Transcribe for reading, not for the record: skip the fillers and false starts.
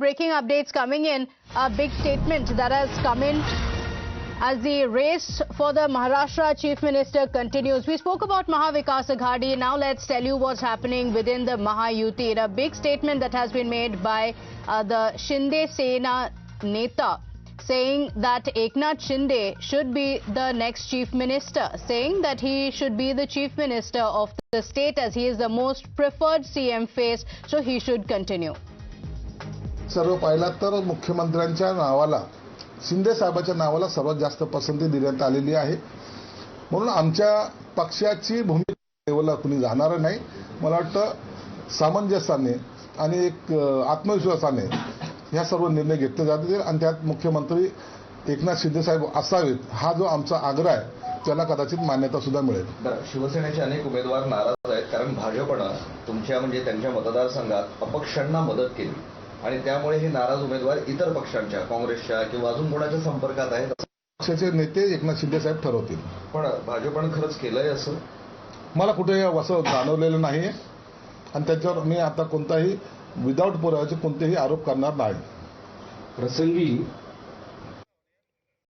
Breaking updates coming in. A big statement that has come in as the race for the Maharashtra Chief Minister continues. We spoke about Mahavikas Aghadi. Now let's tell you what's happening within the Mahayuti. A big statement that has been made by the Shinde Sena Neta, saying that Eknath Shinde should be the next Chief Minister, saying that he should be the Chief Minister of the state as he is the most preferred CM face, so he should continue. सर्व पाहिलात तर मुख्यमंत्र्यांच्या नावाला शिंदे साहेबांच्या नावाला सर्वात जास्त पसंती देण्यात आलेली आहे. म्हणून आमच्या पक्षाची भूमिका लेवलला कुणी जाणार नाही. मला वाटतं सामंजस्याने आणि एक आत्मविश्वासाने ह्या सर्व निर्णय घेतले जातील आणि त्यात मुख्यमंत्री एकनाथ शिंदे साहेब असावेत हा जो आमचा आग्रह आहे त्याला कदाचित मान्यता सुद्धा मिळेल. शिवसेनेचे अनेक उमेदवार नाराज आहेत कारण भाजपनं तुमच्या म्हणजे त्यांच्या मतदारसंघात अपक्षांना मदत केली आणि त्यामुळे हे नाराज उमेदवार इतर पक्षांच्या काँग्रेसच्या किंवा अजून कोणाच्या संपर्कात आहेत. पक्षाचे नेते एकनाथ शिंदे साहेब ठरवतील. पण भाजपनं खरंच केलंय असं मला कुठेही असं जाणवलेलं नाही आणि त्याच्यावर मी आता कोणताही विदाऊट पुराव्याचे कोणतेही आरोप करणार नाही. प्रसंगी